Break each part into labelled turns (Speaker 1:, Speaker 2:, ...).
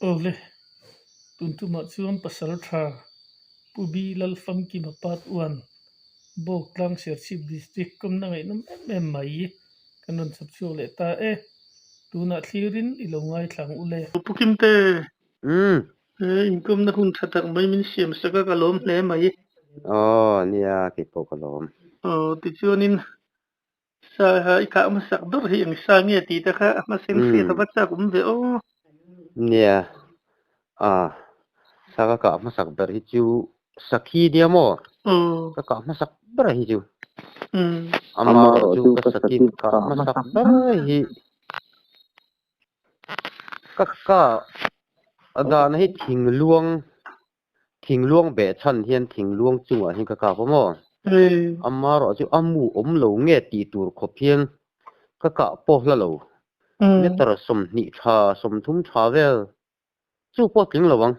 Speaker 1: ole tuntuma chuan pasal tha pubi lalfam ki mapat uan bok tlang shership district komna ngai nam em mai kanon sabchu le ta tuna thlirin ilongai thlang ule pukim te income na hun thatak mai min siam saka kalom hle mai
Speaker 2: nia ki pokalom
Speaker 1: ti chuanin sa ha ikha ma sak dor hi ang sa nge ti ta kha ma sen se kha bacha kum ve
Speaker 2: nia saka ka masak ber hi chu sakhi dia mo ka masak ber hi chu amar chu ka sakin ka masak ber hi ka ada na hi thing luang be chan hian thing luang chunga hi ka mo amar chu amu lo nge ti tur khopian ka po la lo ne tar som ni tha som thum tha vel chu po tling lawang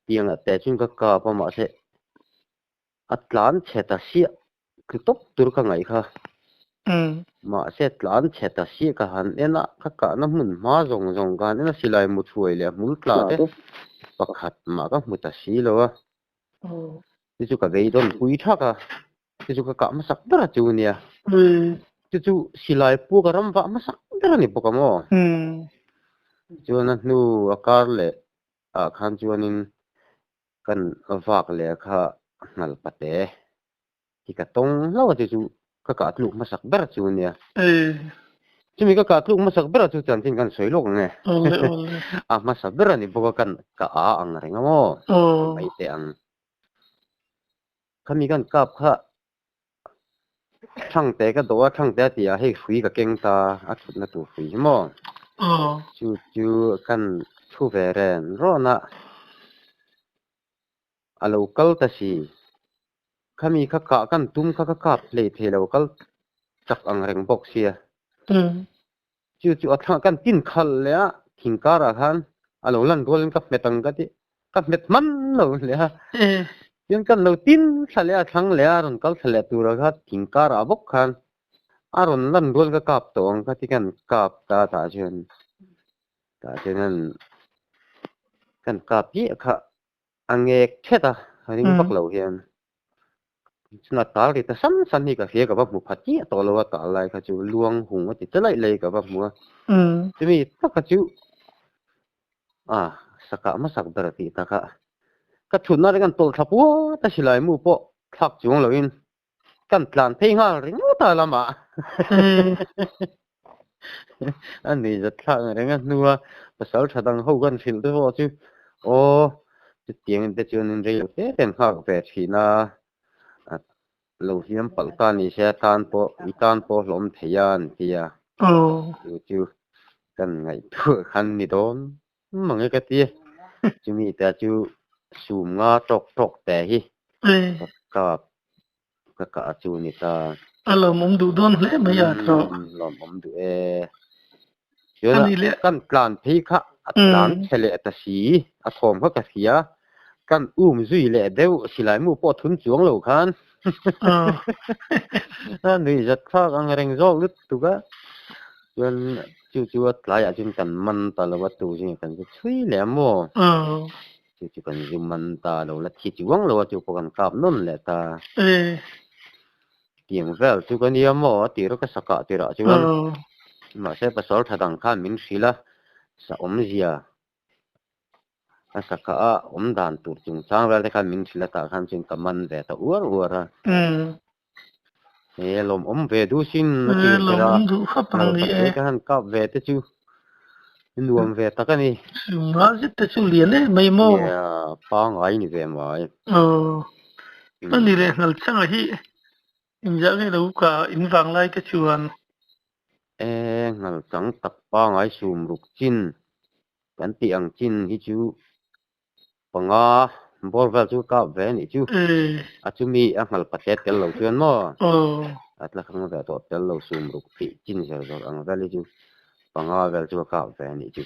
Speaker 2: tiang a te chung ka pa ma se atlan cheta si kitop tur ka ngai kha ma se tlan cheta si ka han ena ka na mun ma zong kan ena silai mu thuai le mul tla te pakhat ma ka mu ta si lo wa ti chu ka vei don pui tha ka ti chu ka ma sak dara chu nia ti chu silai pu ka ram wa ma sak dara ni poka mo chu na nu akar le a khan chuanin kan vak le kha ngal pate ki ka tong lo ti chu ka tluk masak ber chu nia chumi ka tluk masak ber chu chan tin kan soilok nge a masak ber ni boka kan ka ang renga mo mai te ang khami kan kap kha thang te ka do thang te ti a hei hui ka keng ta a thut na tu hui mo chu kan thu ve ren ro na a local ta si khami kha ka kan tum kha ka kap le the local chak ang reng bok sia chu athang kan tin khal le a thingkara khan alo lan rolin ka metang ka ti ka met man lo le ha yan kan lo tin thale a thang le a ron kal thale tur kha thingkara bok khan aron lan rol ka kap tong ka ti kan kap ta chen kan kap yi kha angek theta ring bak lo hian chuna tar ri ta san ni ka hia ka ba mu phati to lo ta lai ka chu luang hung ti chalai lei ka ba mu chumi ta ka chu saka ma sak ber ti ta ka thuna ri kan tol thapu ta silai mu po thak chung lo in kan tlan thei nga ring ta lama ani ja thak renga nuwa pasal thadang ho kan fil te ho chu chu tiang te chu nin rei te ten hak ve thina lo hiam pal ta ni se tan po lom theian tia chu kan ngai thu khan ni don mangai ka ti chumi ta chu sum nga tok te hi ka chu ni ta
Speaker 1: alo mum du don hle mai ya tro
Speaker 2: lo mum du yona kan plan phei kha atlan chele ta si a thom kha ka sia kan zui le deu silai mu po thun chuang lo khan ni zat kha ang reng zo lut tu ga yon chu tlai a jin kan man ta lo tu jin kan chui le mo chu kan jin man ta lo la thi chuang lo chu po kan kap non le ta tiang vel chu kan ya mo ti ro ka saka ti ra chu ma se pasal thadang khan min sila sa zia saka dan tur chung chang vel khan min sila ta khan chin kaman ve ta uara lom ve du sin ti ra
Speaker 1: du khap ni
Speaker 2: kan kap ve te chu nuam ve ta ka ni
Speaker 1: ma zit te chu lian mai mo
Speaker 2: pa ngai ni ve mai
Speaker 1: ni re ngal chang hi in ja nge lo ka in wang lai te chuan
Speaker 2: ngal chang tak pa ngai sum ruk chin kan ti ang chin hi chu panga bor vel chu ka ve ni chu a chu mi a ngal patet tel lo chuan mo atla khang ve to tel lo sum ruk ti chin zer ang vel chu panga vel chu ka ve ni chu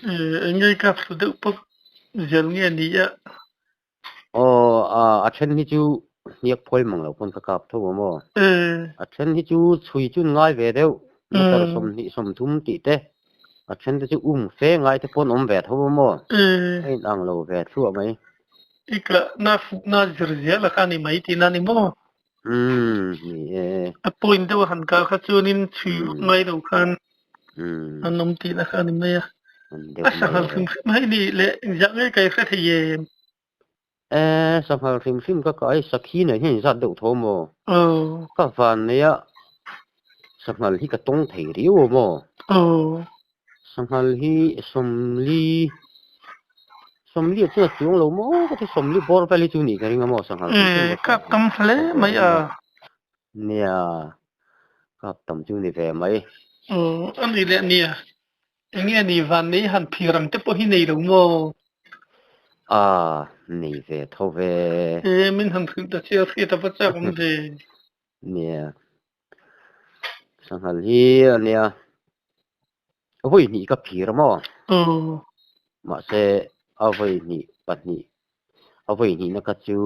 Speaker 1: ngai ka su de pok zel nge ni ya
Speaker 2: a then hi chu niak phoi mang lo pon ka kap tho mo a then hi chu chui chu ngai ve deu tar som ni som thum ti te à chen de chu phê ngay te pon om ve tho mo ai ang lo ve thu mai
Speaker 1: ika na zirziya la khani mai ti na ni mo
Speaker 2: ni e
Speaker 1: a point do han ka kha chunin chu ngai do khan anom ti la khani mai
Speaker 2: de
Speaker 1: a
Speaker 2: mai
Speaker 1: sangal mai ni le ja ngai kai kha thiye
Speaker 2: sa phal phim ka kai sakhi ne hin za do tho mo
Speaker 1: oh
Speaker 2: ka van ne ya sangal hi ka tong thei riu mo
Speaker 1: oh
Speaker 2: sangal hi somli chu chuang lo mo ka thi somli bor pali chu ni ka ringa mo sangal phim ka
Speaker 1: kap tam hle mai
Speaker 2: nia kap tam chu ni ve mai
Speaker 1: an ni le nia nghe ni van ni han phirang te po hi nei lo mo
Speaker 2: ni ve tho ve
Speaker 1: min han thil ta chia khi ta pa cha kom de
Speaker 2: nia sangal hi nia voi ni ka phir mo ma se avoi ni patni avoi ni na ka chu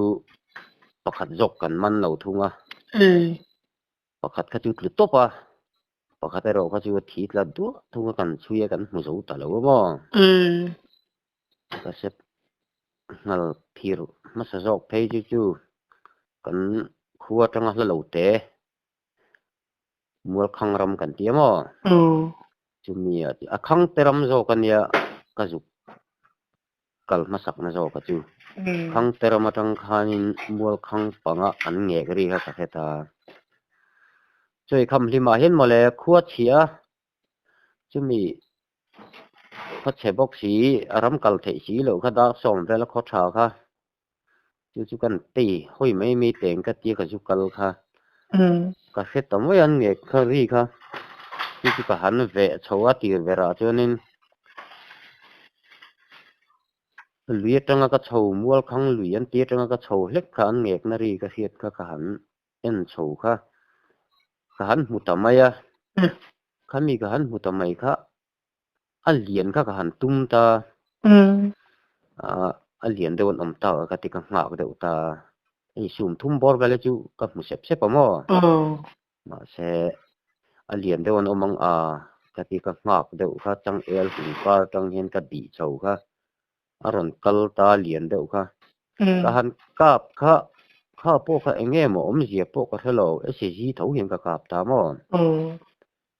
Speaker 2: pakhat jok kan man lo thunga pakhat ka chu tlu topa pakhat ero ka chu thi tla du thunga kan chuya kan mu zo ta lo mo ka se ngal phir ma sa jok phei chu chu kan khuwa tanga la lo te mual khang ram kan ti mo chu mi a khang teram zo kan ya ka zu kal ma sak na zo ka chu khang teram atang khanin mual khang panga an nge gari ha ka heta choi kham lima hen mole khuwa chia chumi kho che bok si aram kal thei si lo kha da som vel kho tha kha chu kan ti hoi mai mi teng ka ti ka chu kal kha ka se tam wai an nge kha ri kha chu ka han ve chowa ti vera chuanin lui tanga ka chho mual khang lui an ti tanga ka chho hlek kha an ngek na ri ka hiat kha ka han en chho kha ka han mu tamaya khami ka han mu tamai kha a lian kha ka han tum ta a lian de on om ta ka ti ka nga de ta ai sum thum bor vele chu ka mu sep sep mo ma se a lian de on omang ka ti ka nga de kha chang el hu ka chang hen ka di chho kha aron kal ta lian de kha ka han kap kha po kha enge mo om zia po ka hello e si ji tho hen ka kap ta mo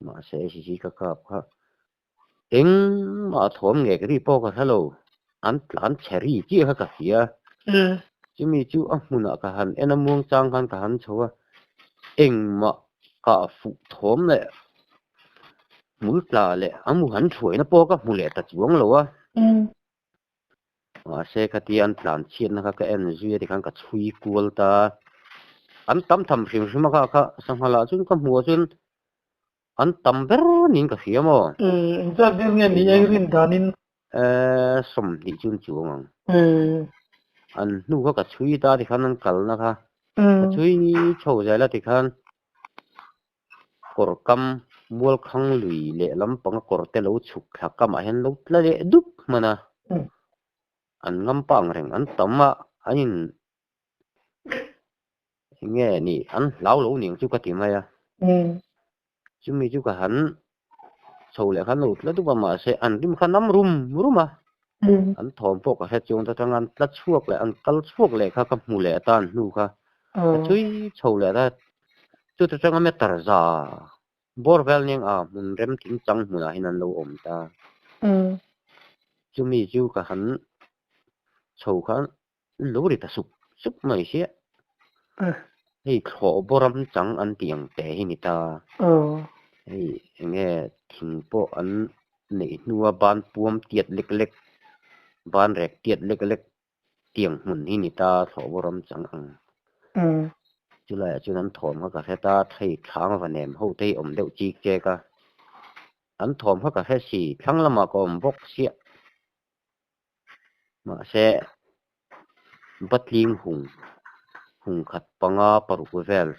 Speaker 2: ma se si ji ka kap kha eng ma thom nge ri po ka hello an plan cherry chi ha ka hia chu mi chu a hmuna ka han enamung chang kan ka han chowa eng ma ka fu thom le mu tla le amu han throi na po ka mu le ta chuang lo wa ma se ka ti an plan chin na ka en zui ti kan ka chui kual ta an tam tham hrim hrim ka sanghala chun ka mu chun an tam ber nin ka hia mo
Speaker 1: za dir nge ni ai rin danin
Speaker 2: som ni chun chuang an nu ka chui ta ti kan an kal na ka chui chho jai la ti kan kor kam mual khang lui le lam pang kor te lo chuk kha kam a hen lo tla le dup mana an ngam pang reng an tamma anin nge ni an lau lo ning chu ka ti mai chu mi chu ka han chho le khan lo tla du ba ma se an rim khan nam ruma an thom po ka he chung ta tang an tla chuak le an kal chuak le kha ka mu le tan nu kha chui chho le da chu ta tang me tar za bor vel ning mun rem ting chang huna hinan lo om ta chu mi chu ka han chho khan lo ri ta sup mai sia hei kho boram chang an tiang te hi ni ta hei nge thing po an nei nuwa ban puam tiat lek lek ban rek tiat lek lek tiang mun hi ni ta kho boram chang ang chula chunan thom ka heta thei thang va nem ho te om deuh chi che ka an thom ka he si thang lama ko om bok sia ma se batling hung khat panga paru vel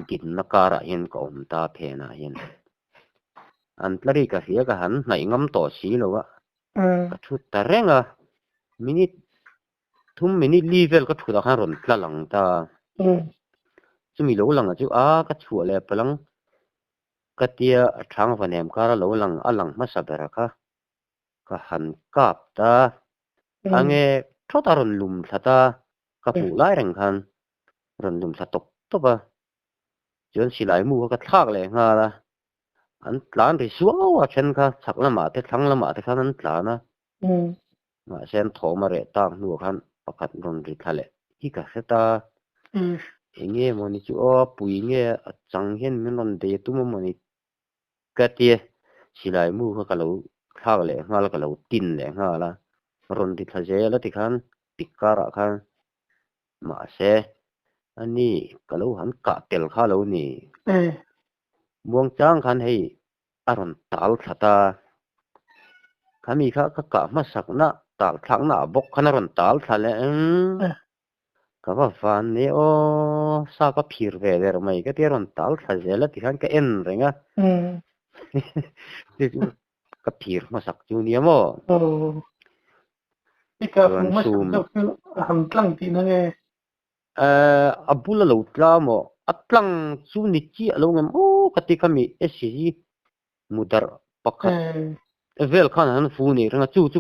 Speaker 2: gin na kara yen ko om ta phe na yen an tlari ka hia ka han nai ngam to si lo wa ka thu ta renga minute thum minute level ka thu da khan ron tla lang ta chumi lo lang chu ka chu le palang ka tia thang va nem kara lo lang alang ma sa bera ka ka han kap ta ange thota ron lum thata ka pu lai reng khan ron lum tha tok to ba chuan silai mu ka thak le nga la an tlan ri suawa then kha thakla ma te thangla ma te khan an tlana ma sen thoma re tang nu khan pakhat ron ri thale hi ka heta enge moni chu o pui nge chang hen min ron de tu mo moni ka tie silai mu ka lo thak le nga la ka lo tin le nga la ron ri tha je la ti khan tikara khan ma se ani ka lo han ka tel kha lo ni muang chang khan hei aron tal thata kami kha ka ma sak na tal thak na bok khan ron tal thale ka va van ne o sa ka phir ve der mai ka ti ron tal tha zela ti khan ka en renga ti ka phir ma sak chu ni mo
Speaker 1: ika ma sak dau chu ham tlang ti na nge
Speaker 2: abula lo tla mo atlang chu ni chi alo ngam o ka ti kami sc mudar pakhat vel khan han fu ni renga chu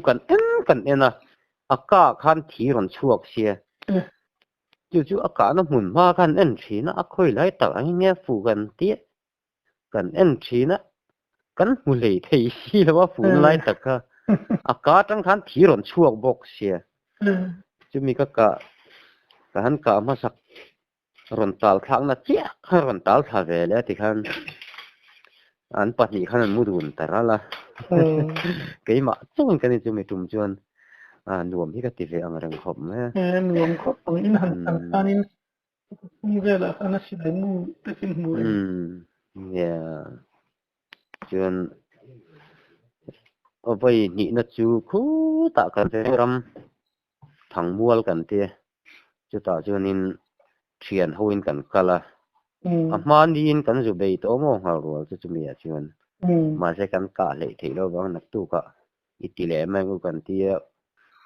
Speaker 2: kan ena aka khan thi ron chuak sia chu aka na mun ma kan en thina a khoi lai ta ang nge fu kan ti kan en thina kan mu lei thei si lawa fu lai ta ka aka tang khan thi ron chuak bok sia chu mi ka han ka ma sak ron tal thang na chia ron tal tha ve le ti khan an pa ni khan mu dun tarala ke ma chung kan chu mi tum chuan nuam hi ka ti ve ang reng khop me
Speaker 1: nuam khop ang in han anin mu ve la ana si le mu te tin mu
Speaker 2: yeah chuan oi ni na chu khu ta kan te ram thang mual kan te chu ta chuan in thian hoin kan kala man in kan zu bei to mo ha ro chu mi a chuan ma se kan ka le thei lo bang nak tu ka itile mangu kan ti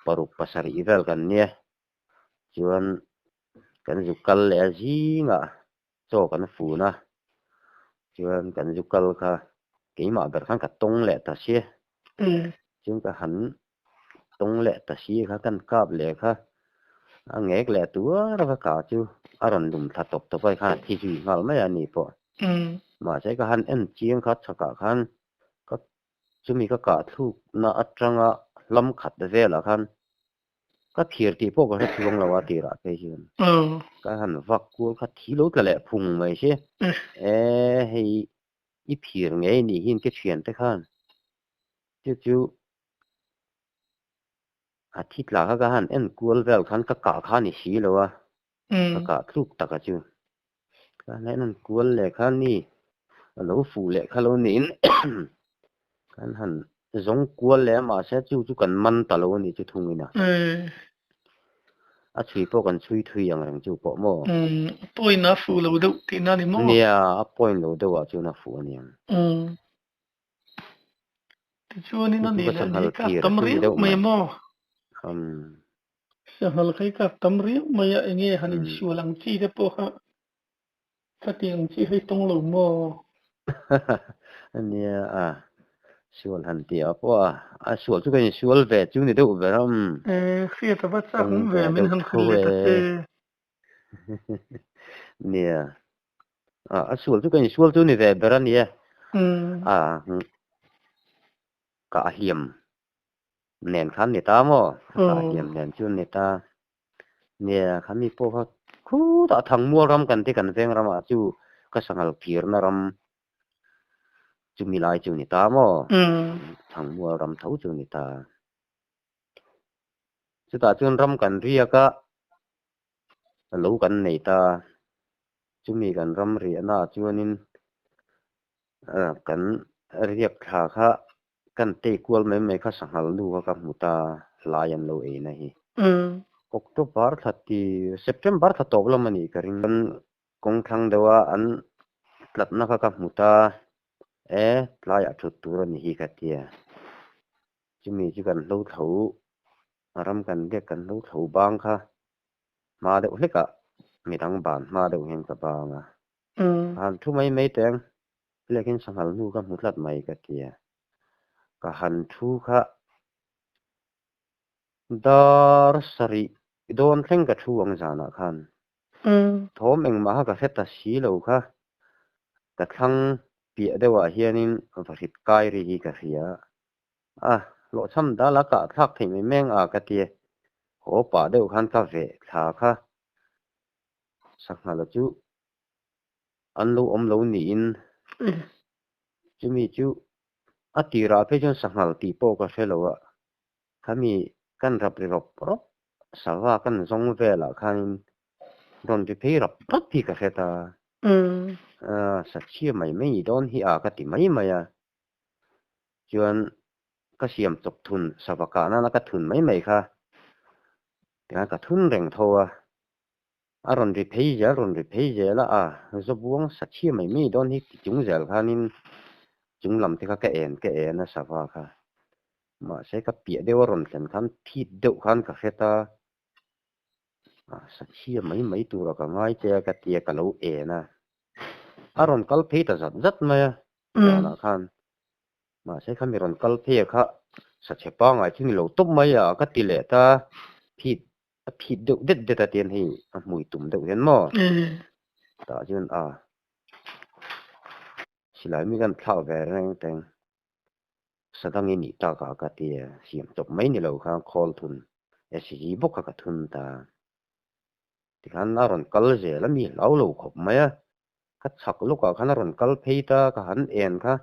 Speaker 2: paruk pasari ivel kan ne chuan kan zu kal le ji nga cho kan fu na chuan kan zu kal kha ke ma ber khan ka tong le ta se chung ka han tong le ta si kha kan kap le kha angek le tua ra ka chu aron dum tha top to pai kha thi ji ngal mai ani po ma se ka han en chiang kha chaka khan ka chumi ka thu na atanga lam khat ve la khan ka thir ti po ka thuang lawa ti ra pe jin ka han vak ku kha thi lo ka le phung mai se hei i phir nge ni hin ke thian te khan chu thít là cái han en kual vel khan ka khan ni si lo wa ka thuk ta ka chu ka nen an kual le khan ni lo fu le kha lo nin kan han zong kual le ma se chu kan man ta lo ni chu thung ina a chui po kan chui thui yang rang chu po mo
Speaker 1: poi na fu lo do ti na ni mo
Speaker 2: nia a point lo do wa chu na fu ni
Speaker 1: ti chu ni na ni le ni ka tam ri mai mo hal kai ka tam ri mai a nge han in su lang chi te po ha ka tiang chi hai tong lo mo
Speaker 2: nia sual han tia po sual chu kan sual ve chu ni do ve ram
Speaker 1: khia ta ba cha hum ve min han khule ta se
Speaker 2: nia sual chu kan sual chu ni ve beran ye ka hiam nen khan ni ta mo ka hiam nen chu ni ta nia khan mi po kha khu ta thang mua ram kan te kan veng ram a chu ka sangal phir na ram chu mi lai chu ni ta mo thang mua ram thau chu ni ta chu ta chun ram kan ria ka lo kan nei ta chu mi kan ram ri na chuanin kan riak tha kha kan te kual mai kha sangal lu ka muta layan lo e na hi October 30 September 30 la mani karing kong thang dewa an tlat na ka muta tlaya thut tur ni hi ka tia chumi chu kan lo thau ram kan de kan lo thau bang kha ma de hleka midang ban ma de hen ka banga han thu mai teng lekin sangal nu ka mutlat mai ka tia ka han thu kha dar sari don thleng ka thu ang zana khan thom engma ka heta si lo kha ka thlang pia dewa hianin varit kai ri hi ka hria lo cham da la ka thak thei me meng ka tie ho pa deuh khan ka ve thla kha sakna la chu an lo om lo ni in chumi chu atira pe chon saknal ti po ka helo a khami kan rap ri rop rop sawa kan zong ve la khan don ti pe rap rap pi ka heta sa chia mai mai don hi ka ti mai mai chuan ka siam chok thun savaka na ka thun mai mai kha tiang ka thun reng tho ron ri phei je la zo buang sa chia mai mai don hi ti chung zel khanin chung lam te ka en na sawa kha ma se ka pia de ron tlen khan thi deuh khan ka heta sa chia mai mai tu ra ka ngai che ka tia ka lo na ron kal phei ta zat mai na khan mà sẽ không biết còn phê khá sẽ chế bao ngày thì lâu tốt mấy cái tỷ lệ ta phít phít được đứt ta tiền thì mùi tụm được hiện mò ta chứ chỉ lại mình cần thảo về này tên sẽ đang nghĩ ta cả cái tiền xiêm chụp mấy ngày lâu khang call thun SG bốc cái thun ta thì khán nó còn call gì là mình lâu khóc mấy cái chắc lúc cả khán nó còn call phê ta cái hắn en khá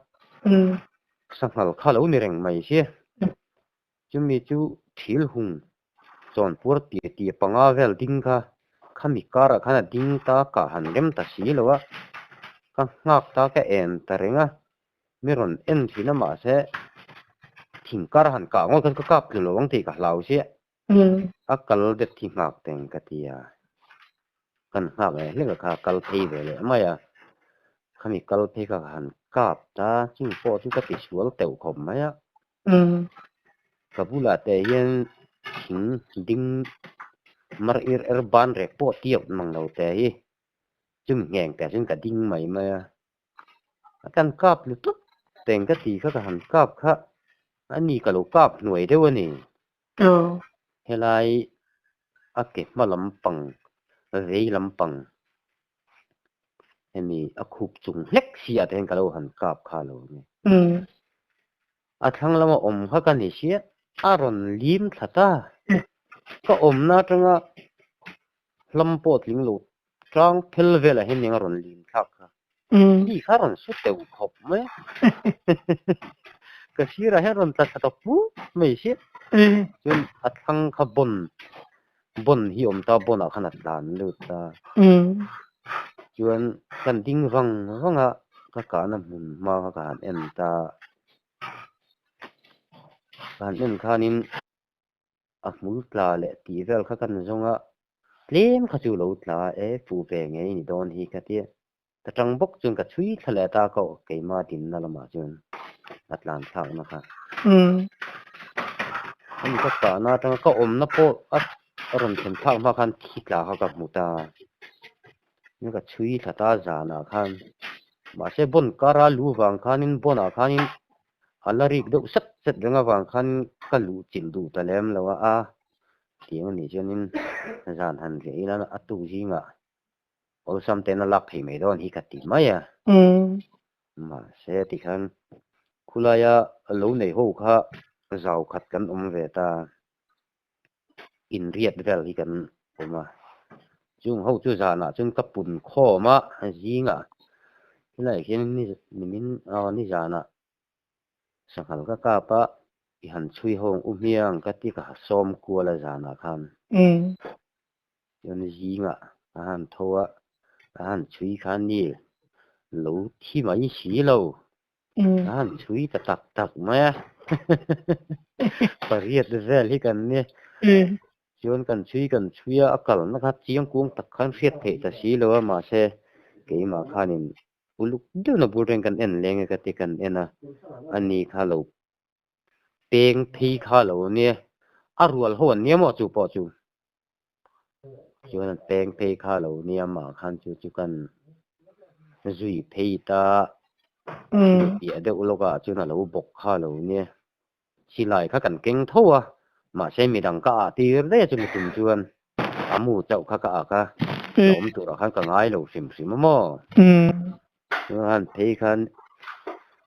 Speaker 2: sang hal khá lâu nè rèn mày xí chúng mình chú thiếu hùng chọn pur tia panga vel ding kha khami kara khana ding ta ka han rem ta si lo ka ngak ta ka en ta renga miron en thina ma se thing kar han ka ngol kan ka kap lo wang ti ka lau si akal de thi ngak teng ka tia kan ngak le ka kal thei ve le maya khami kal thei ka han kap ta chung po chu ka ti sual teu khom maya ka bula te yen thing ding mar ban re po tiok mang lo te hi chung ngeng ka chung ka ding mai ma kan kap lu tu teng ka ti kha ka han kap kha ani ka lo kap hnuai deuh ani helai ke ma lampang vei lampang hemi khup chung hlek sia ten ka lo han kap kha lo ni thlang lama om kha ka ni sia ron lim thata ka om na tanga lampot ling lo trang phel vela hen ning ron lim thak đi khá ron su teu khop me ka sira he ron ta ta pu mai si chun athang kha bon hi om ta bona khana dan lu ta chuan kan ding wanga ka na mun ma ka han en ta kan en khanin mul tla le ti vel kha kan zonga tlem kha chu lo tla fu pe nge ni don hi ka ti ta tang bok chung ka chui thale ta ko ke ma tin na lama chun atlan thau na kha an ka na tang ka om na po ron them thak ma khan thi tla ka mu ta ni ka chui thata za na khan ma se bon kara lu wang khanin bona khanin alarik do sat renga wang khan ka lu chil du ta lem lawa tiang ni chunin zan han re ila atu jinga ol sam te na lak thei mai don hi ka ti maya ma se ti khan khulaya lo nei ho kha zau khat kan ve ta in riat vel hi kan oma chung ho chu za na chung ka pun kho ma jinga lai khen ni min ni za na sakhal ka pa i han chui hong miang ka ti ka som ku la za na khan yon jinga han thowa han chui khan ni lo thi mai si lo han chui ta tak ma pariat vel hi kan ni chuan kan chui akal na kha chiang kung tak khan riat thei ta si lo ma se ke ma khanin uluk de na bureng kan en lenge ka ti kan ena ani kha lo peng thi kha lo ni arual hon ni mo chu po chu chuan peng thi kha lo ni ma khan chu kan zui thei ta ya de uloka chu na lo bok kha lo ni silai kha kan keng thowa mà xem mi đằng cả thì đấy cho mi tụm chuan amu chậu khá cả cả lom tụ ra khăn cả ngay lâu xìm xìm mà han thấy khăn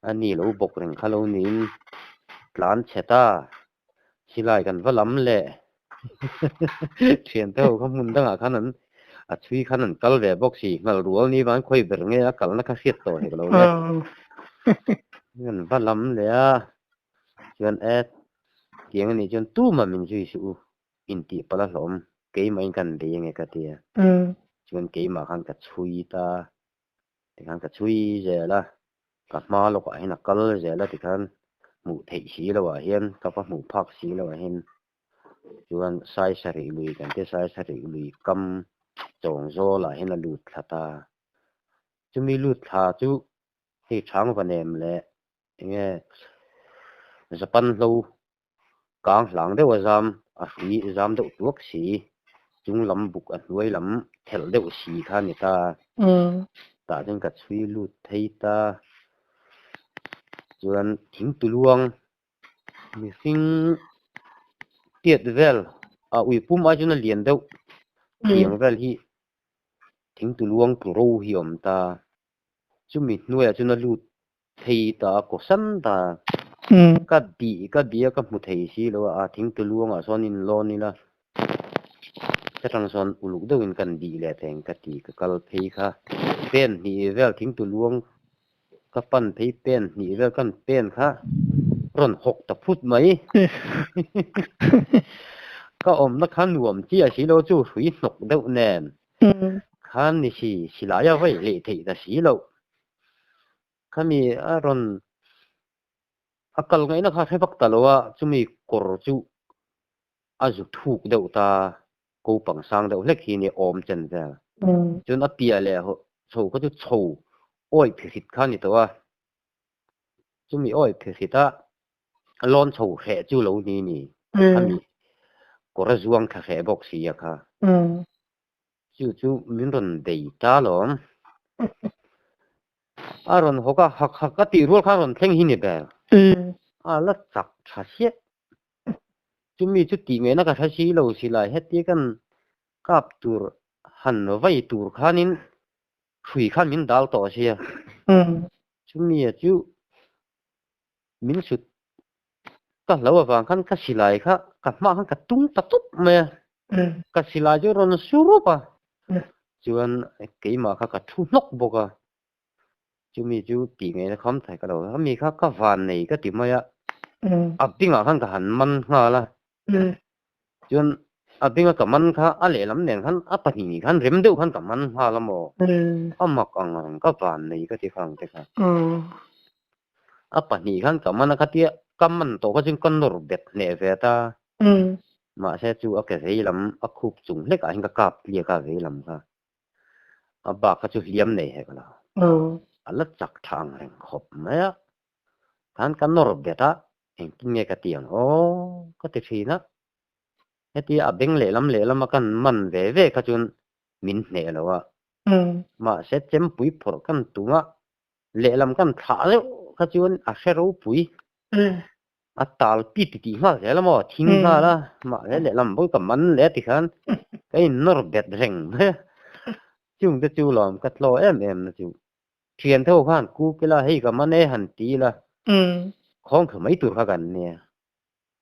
Speaker 2: anh đi lâu bốc rừng khá lâu nín lan cheta chỉ lại gần vào lắm lệ chuyện đâu không muốn đang khăn anh chui khăn anh cල් về bốc xì mà ruộng ní vẫn khơi bể nghe cl nó khá xiết rồi cái lâu lệ gần vào lắm lệ chuyện tiếng này chuyện tu mà mình chui su in ti pala lom cái mấy cần đi nghe cái tia chuyện cái mà khăn cả chui ta thì khăn cả chui giờ là cả mà lúc ấy là cl giờ là thì khăn mù thị xí là vậy hiền các bác mù phạc xí là vậy hiền chuyện sai sari lùi cái sai sari lùi cầm trồng rô là hiền là lụt ta chú mi lụt thà chú thì sáng và ném lệ nghe Japan lâu càng láng đều giam phí giam đều tuốc xí chúng lắm bục nuôi lắm thèl đều xí kha người ta ta chân cắt suy lụt thấy ta chuyện thính tu luang mi sinh tiệt vel ui pum ai chúng liền đâu tiếng vel hi thính tu luang tu râu hiểm ta chú mi nuôi chúng lụt thấy ta có sẵn ta cái bia cái một thầy xí lo thính tu luang son in lo ni la cái thằng son uluk đâu in cần đi lệ thành cái tí cái cal pay kha pen ni vel thính tu luang cái pan pay pen ni vel kan pen kha ron hok ta phút mấy cái nó khăn nuông chỉ xí lo chú suy nọc đâu nè khăn ni xí lại vậy lệ thầy ta xí lo khăn mi ron akal ngay nó khá thấy bắt ta lo chú mi cor chú azu thuk đâu ta cô bằng sang đâu lek hi ni om chân ra chun apia le ho chou ko chu chou oi phit khan ni to chu mi oi phit ta lon chou khe chu lo ni ni ami ko ra zuang kha khe box hi kha chu min ron dei ta lom aron hoka hak ti rol kha ron thleng hi ni ba la chak tha sia chu mi chu ti me na ka tha si lo si lai heti kan kap tur han vai tur khanin khui khan min dal to sia chu mi chu min sut ka lo wa khan ka silai kha ka ma khan ka tung ta tup me ka silai jo ron suru pa chuan ke ma kha ka thu nok boka chu mi chu ti me kham thai ka lo mi kha ka van nei ka ti ma ya abinga khan ka han man nga la chuan abinga ka man kha ale lam nen khan apani khan rem deuh khan ka man ha lamo amak ang ka van nei ka ti khang te kha apani khan ka man kha tia kam man to ka jing kan nor bet ne ve ta ma se chu a ke rei lam a khup chung le ka hin ka kap lia ka ve lam kha a ba ka chu liam nei he ka la ala chak thang reng khop ma ya khan kan nor beta en kinge ka tiang o ka ti thina heti a beng le lam kan man ve ve ka chun min ne lo wa ma se chem pui phor kan tunga le lam kan tha le ka chun a shero pui a tal pi ti ma le lam mo thing ha la ma le lam bo ka man le ti khan kai nor bet reng chung te chu lom ka tlo em na chu thian thâu khan ku ke la hei ka man e han ti la khong khờ mấy tuổi khaกันเนี่ย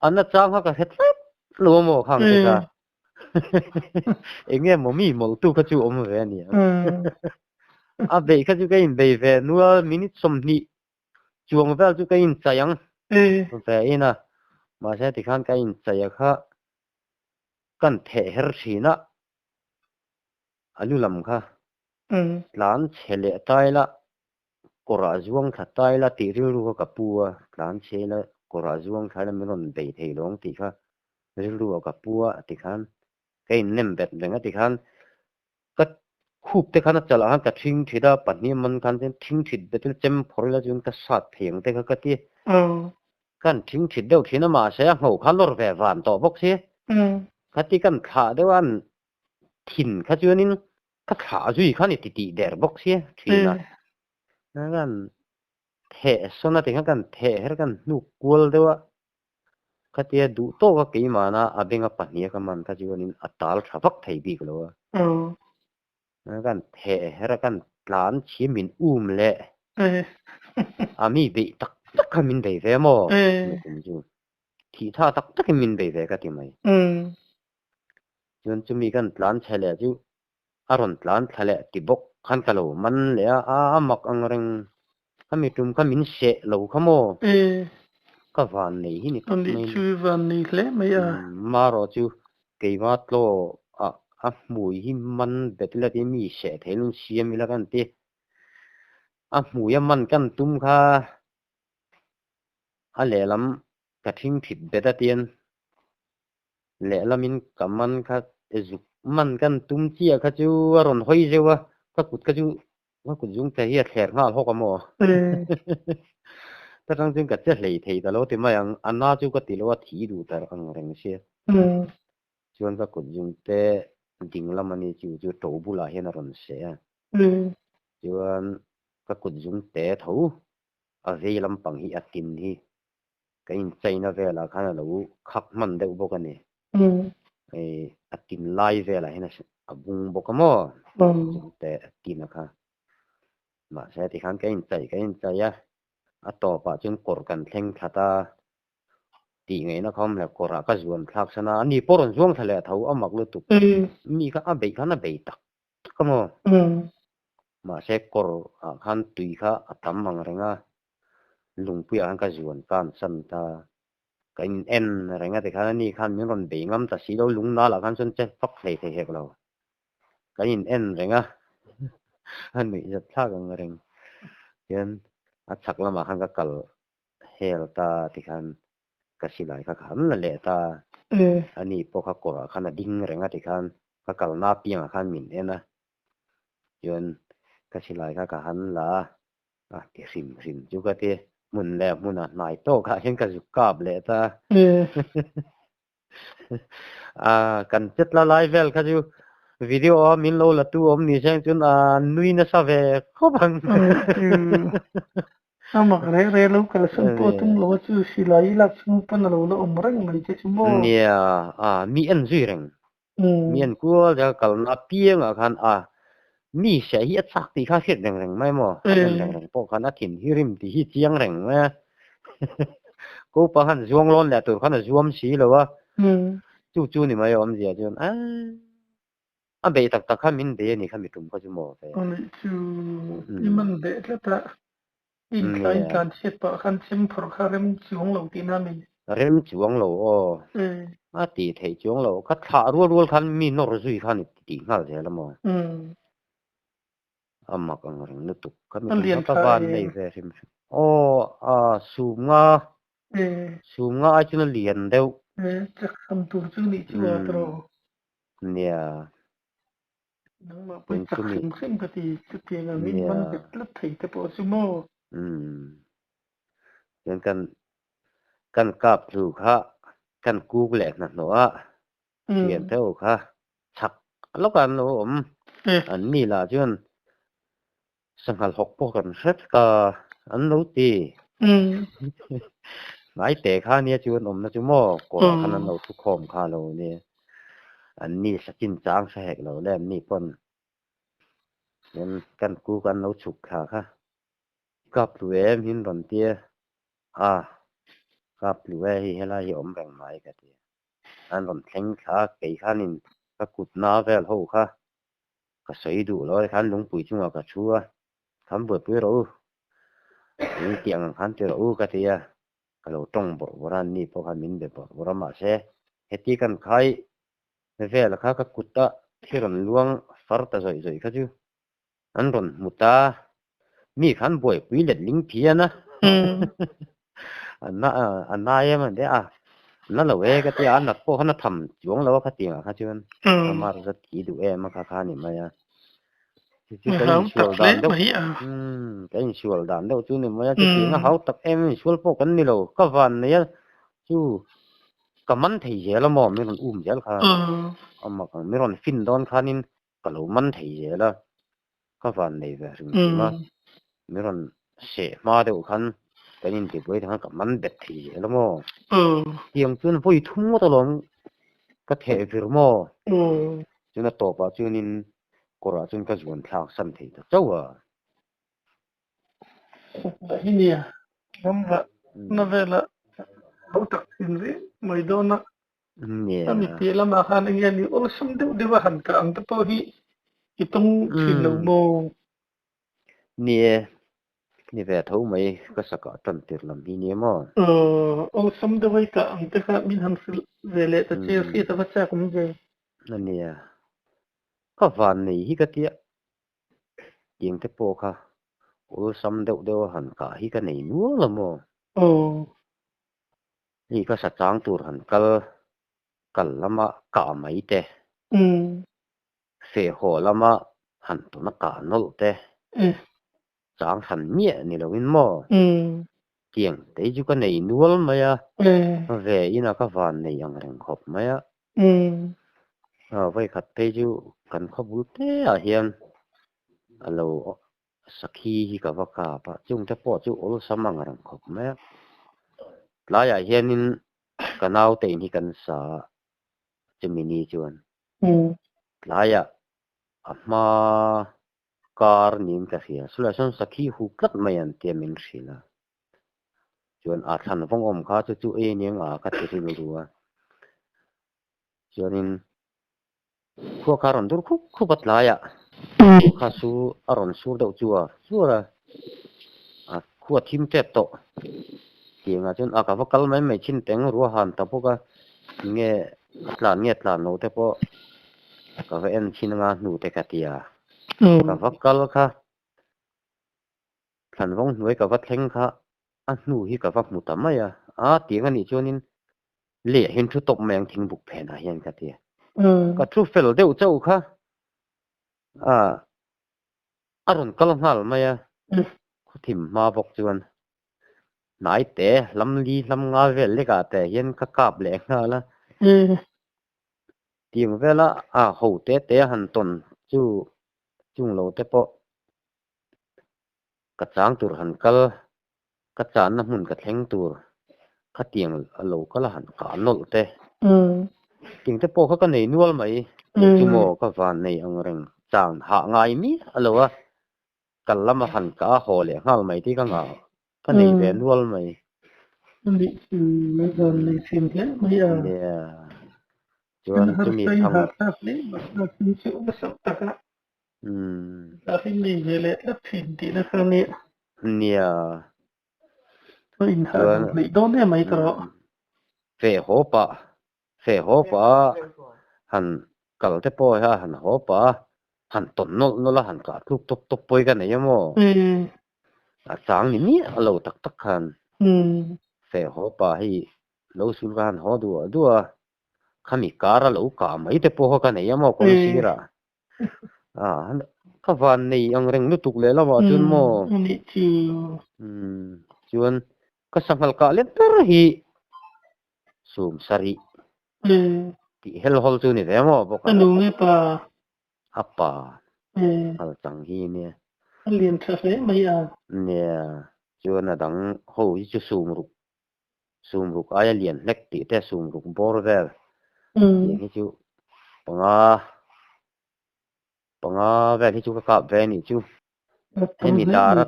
Speaker 2: อันนั้นจ้างเขาก็เฮ็ดรัวหมอข้างเตะเอ็งเนี่ยหมอมีหมอตู้เขาจูอมเวเนี่ยอ่ะเบเขาจูก็อินเบเวนัวมินิสมนี่จวงเวลจูก็อินใจยังเวอินะมาใช้ที่ข้างก็อินใจค่ะกันเทเฮรชีนะอายุลำค่ะหลานเฉลยตายละกราจวงขัดตายละตีริ้วรู้กับปัวหลานเฉลยกราจวงขัดแล้วมันนอนเบยเทลงตีค่ะริ้วรู้กับปัวตีขันก็อินเน่มเบ็ดเลยนะตีขันก็คูบตีขันจะละหันก็ทิ้งทีละปัจนี้มันขันทิ้งทีเบ็ดเจ็มพอแล้วจนก็สัตว์เพียงแต่ก็ตีกันทิ้งทีเดียวทีน่ะมาเสียหัวขันรถแหวนต่อพวกเสียขัดตีกันขาเดียวอันถิ่นขัดจวนนี้ก็ขาจุยขันนี่ตีเดร์พวกเสียทีน่ะนั่นกันเทส่วนนั้นถึงกันเทให้กันลูกกวลเดียว cái tia đủ to cái mà na à bên cái phần này cái mình cái chuyện nên atal thà vắt thấy bị cái lo cái thế hay là cái plan chỉ mình lệ à mi bị tắc tắc cái mình bị về mà cũng chứ thì tha tắc tắc cái mình bị về cái gì mày chúng mi cái plan thay lệ chứ aron plan thay lệ thì bốc khăn cái lo mình lệ mặc anh rằng cái mi tum cái mình sẽ lâu cái mà cái van này hi
Speaker 1: anh đi chui van này lẽ mày
Speaker 2: mà rồi chứ cái mà lo mùi hi mình biết là cái mi sẽ thấy luôn xem mi là cái gì mùi mình cái tum kha lệ lắm cái thing thịt biết là tiền lệ lắm mình cái mình kha dục mình cái tum chia kha chú rồi hỏi chứ cái cút dùng cái hiện hiện ngã học cái màแต่ทั้งจึงก็จะเลยทีแต่แล้วที่มาอย่างอันน่าจูก็ตีแล้วว่าทีดูแต่อันเรื่องเสียชวนก็กดยุงแต่ดิ่งละมันนี่จูโตบุลาเห็นอะไรเสียชวนก็กดยุงแต่เท่าเวลำปังฮีอัดกินฮีก็อินใจนะเวลาขันเราขับมันได้อุบกันนี่อัดกินไล่เวลาเห็นบุงบกมั่วยุงแต่อัดกินนะคะมาใช่ที่ขันก็อินใจต่อไปจนกดกันเพ่งขัดตีไงนะครับแล้วกดก็ส่วนทักษณะนี่ปรนช่วงทะเลเท่ามักลุตุมีก็เบยขันเบยตักก็มาเช็คกดขันตุยค่ะทำมังเริงลุงพี่อันก็ส่วนการสันตากันเอ็นเริงแต่ขันนี่ขันมีคนเบยงำแต่สีเราลุงน่าละขันจนเจ็บฟักเลยเท่ๆเรากันเอ็นเริงอันนี้จะท่ากันเริงยันชักละมาขันก็กัลเฮลตาที่ขันก็สิไลก็ขันละเลตาอันนี้พวกเขากดขันดิ่งเร่งที่ขันก็กัลน้าเปียงขันมินนะยันก็สิไลก็ขันละที่ริมจุกที่มุนแล้วมุนนายโตก็เห็นก็จุกกาบเลตากันจัดละไลฟ์เวลก็จูวิดีโอมินโลละตัวนี่เช่นจนนุยนะซาเวเขาบัง
Speaker 1: Amak re lo kala sampo tum lo chu silai la sumpan lo lo omrang mai che chumo
Speaker 2: nia mi en zireng mi en ko ja kal na pieng kan mi se hi chak ti kha khit reng mai mo reng po kan thin hirim ti hi chiang reng ma ko pa han zuang lon la tur kan zuam si lo wa chu ni mai om ji jon be tak tak kha min be ni kha mi tum ko chu mo fe
Speaker 1: chu ni man be la ta in klein kan chet pa khan sim phor kharem chuang lo ti na mi
Speaker 2: rem chuang lo ti thei chuang lo kha tha rual khan mi nor zui khan ti ngal je la mo amma kang reng nu tuk kha mi ka van nei ve sim su nga a chuna lian deu
Speaker 1: chak sam tur chu ni chu atro
Speaker 2: nia
Speaker 1: nang ma pai chak sim ka ti chu ti nga min man bet la thei te po su mo
Speaker 2: yan kan kap thu kha kan ku le na no tian theo kha chak lo kan no an ni la chuan sanghal hok po kan set ka an lo ti ngai te kha nia chuan na chu mo ko kan an lo thu khom kha lo ni an ni sakin chang sa hek lo lem ni pon yan kan ku kan lo chuk kha kap lu em hin ron tia kap lu hi hela hi om reng mai ka ti an ron thleng kha ke khanin ka kut na vel ho kha ka sei du loi khan lung pui chunga ka chua tham bur pui ro ni tiang khan te ro ka tia ka lo tong bor boran ni po khan min be bor borama se heti kan khai vel kha ka kutta thiron luang far ta zoi kha chu an ron muta mi khan boi pui let ling phia na anna em de nó là về cái tiền nó po nó thầm xuống lâu cái tiền hả chứ mà rất kỹ đủ em mà khá này mày cái insual đàn đâu cái insual đàn đâu chứ này mày cái tiền nó hậu tập em insual po cái này đâu cái van này chứ cái mắn thì dễ lắm mà mình còn dễ khá mà còn mình còn fin đón khá nên cái lỗ mắn thì dễ là cái van này về mà mình còn sẽ mà đâu khăn cái nên thì với thằng cái mắn bệt thì dễ lắm mà tiang chuan voi thum ta long ka the vir mo chuna to pa chunin kora chun ka zuan thak san thei ta chawa
Speaker 1: hinia gamra novela autak sinri maidona kami
Speaker 2: yeah
Speaker 1: pila makan ingyan ni olsam de bahan ka ang tapo hi itong thilo mo
Speaker 2: nie ni ve thau mai ka saka tan tir lam hi ni mo
Speaker 1: olsam de vai ka ang te ka min han vele ta che si ta bacha kum je
Speaker 2: nia ka van nei hi ka tia tiang te po kha ul sam deuh deuh han ka hi ka nei nu la mo hi ka sa chang tur han kal lama ka mai te fe ho lama han to na ka nol te chang han mie ni lo in mo tiang te ju ka nei nual maya ve ina ka van nei ang reng khop maya vai khat te ju kan khobul te a hian alo sakhi hi ka vaka pa chung te po chu ol samang reng khop maya la ya hianin kanau te ni kan sa chemini chuan la ya ama kar nim ka hia sula son sakhi hu klat mayan te min sila chuan a than vong om kha chu e ning a ka te ri ruwa chuanin khua karon dur khu bat la ya kha su aron sur deuh chuwa sura a khua thim te to tianga chun a ka vakal mai chin teng ruwa han ta poka nge tlan no te po ka ve en chin nga nu te ka tia ka vakal kha than vong nuai ka va thleng kha a nu hi ka vak mu ta maya a tianga ni chuanin le hin thu top meng thing buk phe na hian ka tia ka thu fel deuh chau kha aron kal ngal maya khu thim ma bok chuan nai te lam li lam nga vel le ka te hian ka kap le nga la tiang vela ho te han ton chu chung lo te po ka chang tur han kal ka chan na mun ka thleng tur ka tiang lo kala han ka nol te tiang te po ka nei nual mai chu mo ka van nei ang reng chang ha ngai mi alowa kalama han ka ho le ngal mai ti ka nga ka nei ve nual mai
Speaker 1: ni gan ni sim he mai
Speaker 2: yeah chuan chu mi thang
Speaker 1: ta le ba sin chu ba sak ta ka ta hin ni vele ta thin ti na ka ni
Speaker 2: nia
Speaker 1: in ha ni don ne mai tro
Speaker 2: fe ho pa han kal te po ha han ho pa han ton no la han ka tuk top poi ka nei mo a chang ni alo tak khan fe ho pa hi lo sul kan ho du khami kara lo ka mai te po ka nei mo ko sira ka van nei ang reng nu tuk le la wa chun mo
Speaker 1: ni chi
Speaker 2: chuan ka sangal ka le per hi sum sari ti hel hol chu ni ve mo bo ka
Speaker 1: anu nge pa
Speaker 2: apa hal chang hi ne
Speaker 1: liền thơ thế mấy
Speaker 2: ne chuan adang ho hi chu sum ruk aya lian lek ti te sum ruk bor vel hi chu panga vel hi chu ka ve ni chu hemi dara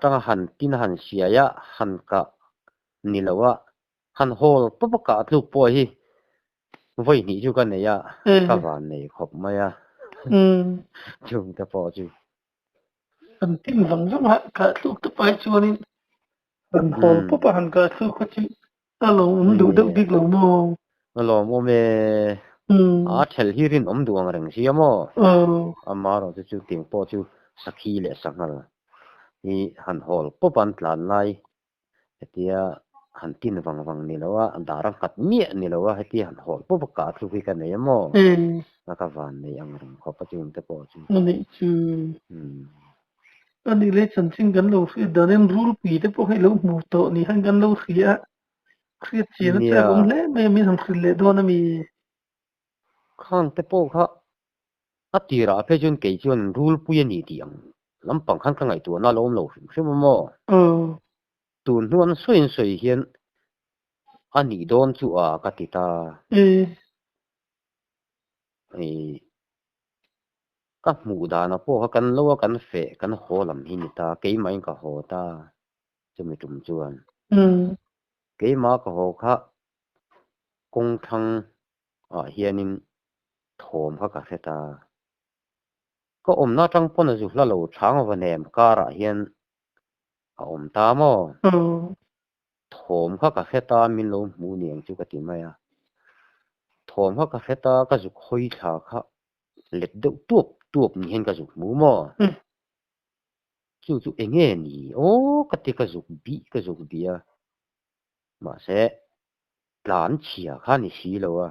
Speaker 2: tanga han tin han sia ya han ka nilawa han hol popaka tlu po hi voi ni chu ka ne ya ka van nei khop maya chung ta po chu
Speaker 1: han tin vang vang ha ka tlu tu pai chuanin han hol popa han ka tlu kho chi alo du deuh dik lo mo
Speaker 2: alo mo me a thel hirin om duang reng sia mo amaro chu ting po chu sakhi le sangal hi han hol popan tlan lai hetia han tin wang ni lawa darang khat mie ni lawa heti han hol popaka thu ki ka nei mo ka van nei ang reng kho pa chung te po chu
Speaker 1: ni chu ani le chan ching gan lo fi danen rul pi te po he lo mu to ni han gan lo khia khriat chi na cha gom le me mi han khil le do na mi
Speaker 2: khang te po kha atira pe chun ke chun rul pu ni tiang lampang khan ka ngai tu na lom lo hrim mo tun nuan soin soi hian ani don chu a katita ai ka mu da na po kan lo kan fe kan ho lam hi ni ta ke mai ka ho ta chumi tum chuan ke ma ka ho kha kong thang a hianin thom kha ka kheta có ôm na trăng pon zu la lo thang wa nem kara hian a om ta mo thom kha ka kheta min lo mu niang chu ka ti mai a thom kha ka kheta ka zu khoi tha kha let de tuop tuop ni hen ka zu mu mo chu chu enge ni o ka ti ka zu bi a ma se plan chia kha ni si lo a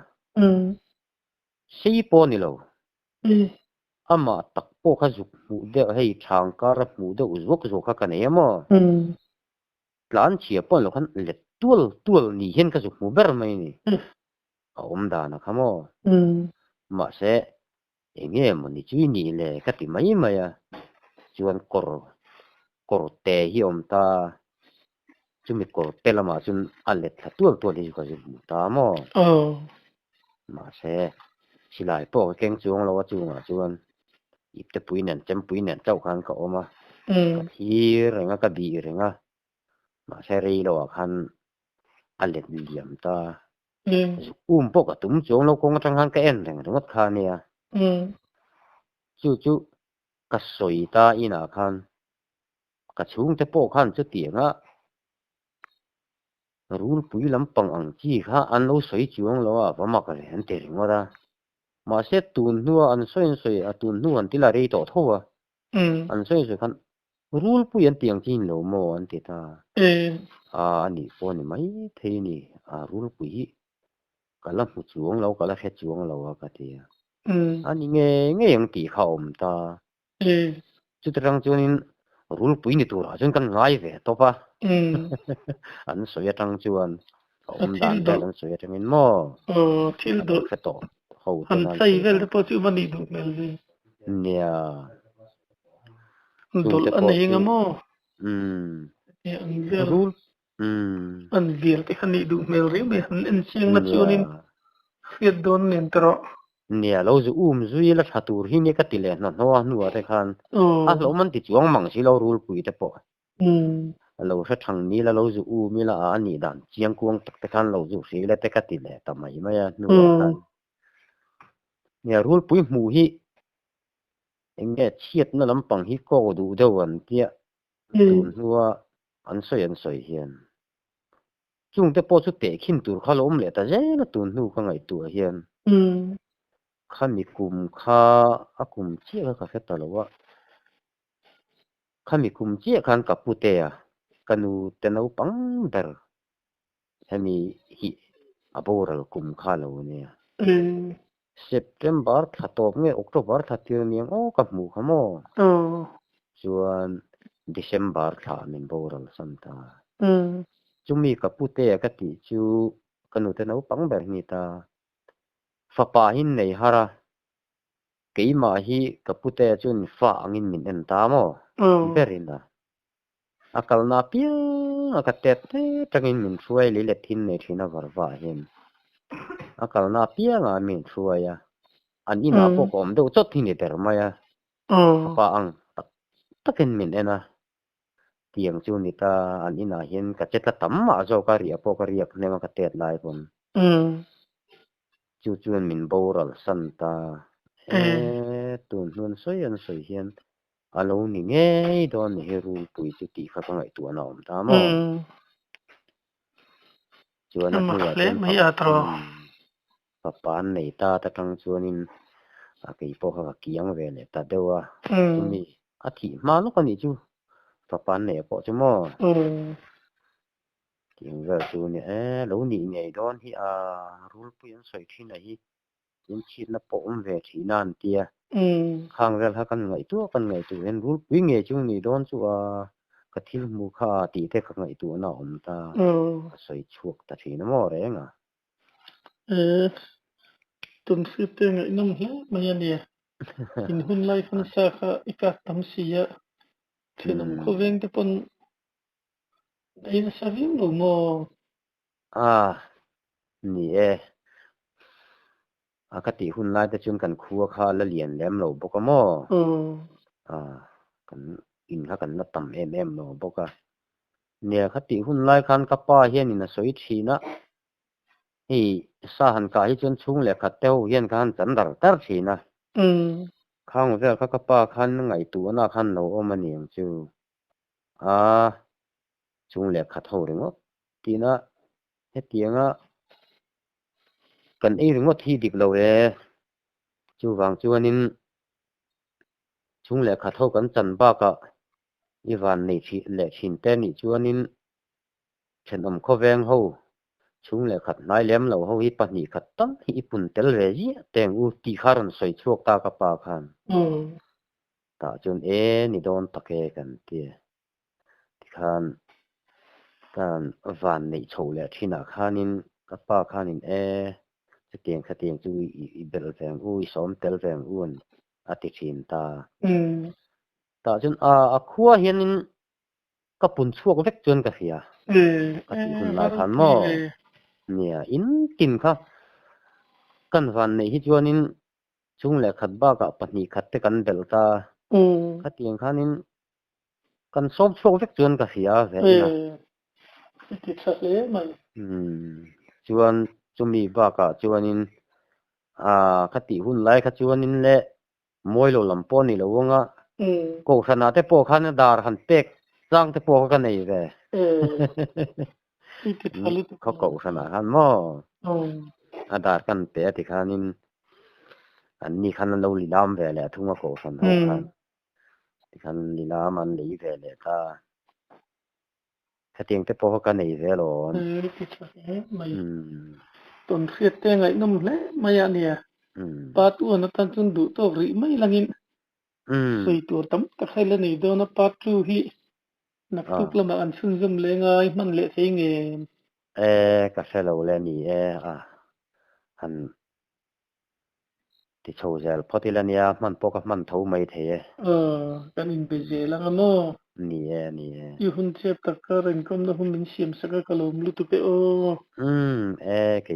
Speaker 2: sei po ni lo ama tak po kha zu mu de hei thang kar mu de uzok zo kha ka ne mo plan chia pon lo khan let tuol ni hen ka zu mu ber mai ni a om da na khamo ma se enge mo ni chui ni le ka ti mai mai a chuan kor te hi om ta chumi kor te lama chun alet tha tuol ni ka zu mu ta mo ma se silai po keng chuang lo chunga chuan ipte puinen chem puinen chau khan ka oma hi renga ka bi renga ma se rei lo khan alet liam ta po ka tum chong lo kong tang han ka en reng ngot kha nia chu ka soi ta ina khan ka chung te po khan chu tianga rul pui lampang ang chi kha an lo soi chuang lo a wa ma ka ren te ringoda ma se tun nuwa an soi a tun nu an tila rei to thowa an soi khan rul pui an tiang chin lo mo an ti ta ani po ni mai thei ni a rul pui kala mu chuang lo kala he chuang lo ka ti ani nge yang ti khaom ta chu trang chuanin rul pui ni tur a chun kan ngai ve to pa an soya tang chuan om dan da an soya tangin mo
Speaker 1: thil do
Speaker 2: fe to ho
Speaker 1: han sai vel de po chu mani du mel ni
Speaker 2: nia
Speaker 1: dol an hinga mo an vel
Speaker 2: rul
Speaker 1: an vel te khani du mel re be han en siang na chuanin fiat don nen tro
Speaker 2: nia lo zu zui la thatur hi ne ka ti le na no nu a te khan a lo man ti chuang mang si lo rul pui te po lo sa thang ni la lo zu mi la a ni dan chiang kuang tak te khan lo zu si le te ka ti le ta mai mai a nu a khan nia rul pui mu hi enge chiat na lampang hi ko du de wan tia tun huwa an soi hian chung te po chu te khin tur kha lom le ta je na tun nu ka ngai tu hian kha mi kum kha akum chi ka kheta lo wa kha mi kum chi khan ka pu te a kanu te no pang ber hemi hi aboral kum kha lo ne September tha top nge October tha tir niang o ka mu khamo chuan December tha min boral samta chumi ka pute ka ti chu kanu te no pang ber ni ta fa pa hin nei hara keima hi ka pute chun fa angin min en ta mo berinda akal na pia ka te tangin min thuai li le thin nei thina warwa hin akal na pia nga min thuaya an ina po kom do chot thi ni ter maya pa ang takin min ena tiang chu ni ta an ina hian ka chet la tam ma zo ka ria po ka ria ne ma ka tet lai pon chu chuan min boral san ta tun nun soi hian alo ni nge don he ru pui chu ti kha ka ngai tu na om ta mo chuan a tu a chen mai a tro papan nei ta tang chuanin a kei po ha kiang ve le ta dewa chumi a thi ma lo ka ni chu papan nei po chu mo kiang ve chu ni lo ni nei don hi a rul pui an soi thin a hi in chit na po ve thi nan tia khang vel ha kan ngai tu en rul pui nge chu ni don chu a ka thil mu kha ti te kha ngai tu na om ta soi chuak ta thi na mo re nga
Speaker 1: tun fi te ngai nam hi mai ani in hun lai fan sa kha ika tam sia thinam ko veng te pon ai na sa vim lo mo
Speaker 2: ni e akati hun lai te chun kan khuwa kha la lian lem lo boka mo kan in kha kan na tam em lo boka ne khati hun lai khan ka pa hian in a soi thina hi sa han ka hi chun chung le khat teu hian khan chan dar tar thina khang vel kha ka pa khan ngai tu na khan lo omaniang chu chung le khat ho ringo tina hetianga kan ei ringo thi dik lo e chu wang chuanin chung le khat ho kan chan ba ka iwan nei thi le thin te ni chuanin chen om kho veng ho chung le khat nai lem lo ho hi pahnih khat tam hi pun tel ve ji teng u ti kharon soi chuak ta ka pa khan ta chun ni don take kan ti khan kan van nei chho le thina khanin ka pa khanin khateng chu i bel veng u i som tel veng un ati thin ta ta chun a khuwa hianin ka pun chuak vek chuan ka hria ka ti hun lai khan mo nia in tin kha kan van nei hi chuanin chung le khat ba ka pahnih khat te kan bel ta khateng khanin kan som chuak vek chuan ka hria ve ina
Speaker 1: ti thale mai
Speaker 2: chuan chumi ba ka chuanin khati hun lai kha chuanin le moi lo lampo ni lo wanga ko sana te po khan dar han pek chang te po ka nei ve
Speaker 1: ti thale
Speaker 2: ko ko sana han mo adar kan pe ti khanin an ni khan lo li lam ve le thunga ko san ho khan ti khan li lam an lei ve le ta khateng te po ka nei ve lo
Speaker 1: ti thale mai ton khiat te ngai nom hle maya nia pa tu na tan chun du to ri mai langin sei tur tam ta khaila nei do na pa tu hi nak tuk lama an sun zum le ngai man le thei nge
Speaker 2: ka selo le ni han ti chho zel photilania man poka man tho mai the
Speaker 1: kan in be je lang mo
Speaker 2: ni
Speaker 1: yu hun chep tak ka ren kom na hun min siam saka kalom lu tu pe o
Speaker 2: ke